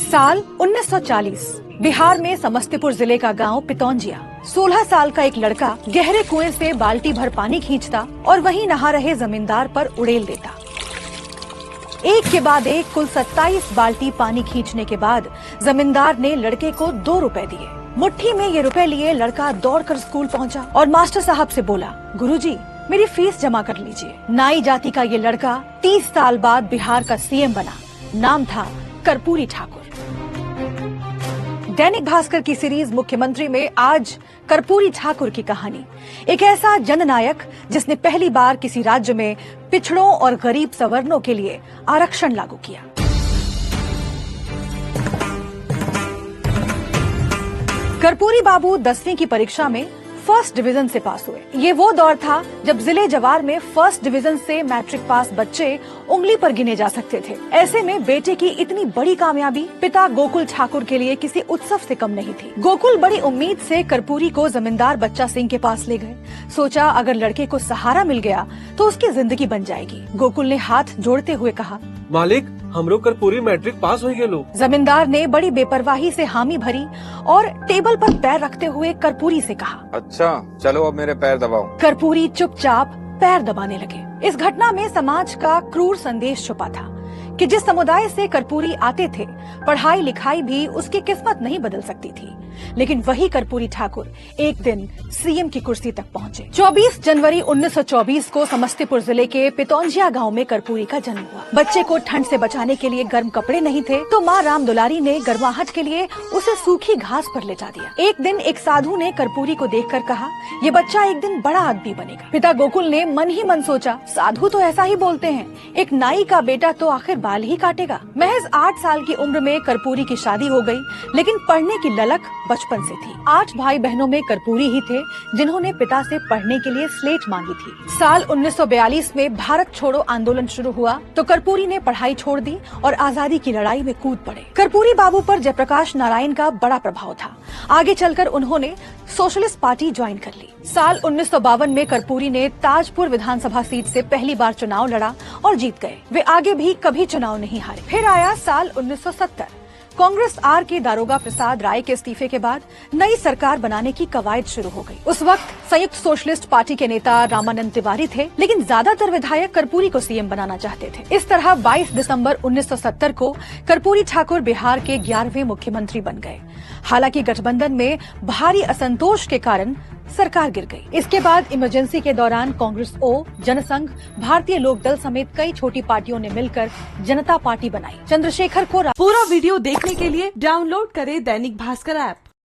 साल 1940 बिहार में समस्तीपुर जिले का गांव पितौंजिया। 16 साल का एक लड़का गहरे कुएं से बाल्टी भर पानी खींचता और वहीं नहा रहे जमींदार पर उड़ेल देता। एक के बाद एक कुल 27 बाल्टी पानी खींचने के बाद जमींदार ने लड़के को 2 रुपए दिए। मुट्ठी में ये रुपए लिए लड़का दौड़कर स्कूल पहुंचा और मास्टर साहब से बोला, गुरुजी मेरी फीस जमा कर लीजिए। नाई जाति का ये लड़का 30 साल बाद बिहार का सीएम बना। नाम था कर्पूरी ठाकुर। दैनिक भास्कर की सीरीज मुख्यमंत्री में आज कर्पूरी ठाकुर की कहानी, एक ऐसा जननायक जिसने पहली बार किसी राज्य में पिछड़ों और गरीब सवर्णों के लिए आरक्षण लागू किया। कर्पूरी बाबू 10वीं की परीक्षा में फर्स्ट डिवीजन से पास हुए। ये वो दौर था जब जिले जवार में फर्स्ट डिवीजन से मैट्रिक पास बच्चे उंगली पर गिने जा सकते थे। ऐसे में बेटे की इतनी बड़ी कामयाबी पिता गोकुल ठाकुर के लिए किसी उत्सव से कम नहीं थी। गोकुल बड़ी उम्मीद से कर्पूरी को जमींदार बच्चा सिंह के पास ले गए। सोचा अगर लड़के को सहारा मिल गया तो उसकी जिंदगी बन जाएगी। गोकुल ने हाथ जोड़ते हुए कहा, मालिक हमरो कर्पूरी मैट्रिक पास हो गेलो। जमींदार ने बड़ी बेपरवाही से हामी भरी और टेबल पर पैर रखते हुए कर्पूरी से कहा, अच्छा चलो अब मेरे पैर दबाओ। कर्पूरी चुपचाप पैर दबाने लगे। इस घटना में समाज का क्रूर संदेश छुपा था कि जिस समुदाय से कर्पूरी आते थे, पढ़ाई लिखाई भी उसकी किस्मत नहीं बदल सकती थी। लेकिन वही कर्पूरी ठाकुर एक दिन सीएम की कुर्सी तक पहुंचे। 24 जनवरी 1924 को समस्तीपुर जिले के पितौंजिया गांव में कर्पूरी का जन्म हुआ। बच्चे को ठंड से बचाने के लिए गर्म कपड़े नहीं थे तो माँ राम दुलारी ने गर्माहट के लिए उसे सूखी घास पर लेटा दिया। एक दिन एक साधु ने कर्पूरी को देखकर कहा, ये बच्चा एक दिन बड़ा आदमी बनेगा। पिता गोकुल ने मन ही मन सोचा, साधु तो ऐसा ही बोलते हैं, एक नाई का बेटा तो आखिर बाल ही काटेगा। महज 8 साल की उम्र में कर्पूरी की शादी हो गई, लेकिन पढ़ने की ललक बचपन से थी। 8 भाई बहनों में कर्पूरी ही थे जिन्होंने पिता से पढ़ने के लिए स्लेट मांगी थी। साल 1942 में भारत छोड़ो आंदोलन शुरू हुआ तो कर्पूरी ने पढ़ाई छोड़ दी और आजादी की लड़ाई में कूद पड़े। कर्पूरी बाबू पर जयप्रकाश नारायण का बड़ा प्रभाव था। आगे चलकर उन्होंने सोशलिस्ट पार्टी ज्वाइन कर ली। साल 1952 में कर्पूरी ने ताजपुर विधानसभा सीट से पहली बार चुनाव लड़ा और जीत गए। वे आगे भी कभी चुनाव नहीं हारे। फिर आया साल 1970। कांग्रेस आर के दारोगा प्रसाद राय के इस्तीफे के बाद नई सरकार बनाने की कवायद शुरू हो गई। उस वक्त संयुक्त सोशलिस्ट पार्टी के नेता रामानंद तिवारी थे, लेकिन ज्यादातर विधायक कर्पूरी को सीएम बनाना चाहते थे। इस तरह 22 दिसंबर 1970 को कर्पूरी ठाकुर बिहार के 11वें मुख्यमंत्री बन गए। हालांकि गठबंधन में भारी असंतोष के कारण सरकार गिर गई। इसके बाद इमरजेंसी के दौरान कांग्रेस ओ, जनसंघ, भारतीय लोक दल समेत कई छोटी पार्टियों ने मिलकर जनता पार्टी बनाई। चंद्रशेखर को पूरा वीडियो देखने के लिए डाउनलोड करें दैनिक भास्कर ऐप।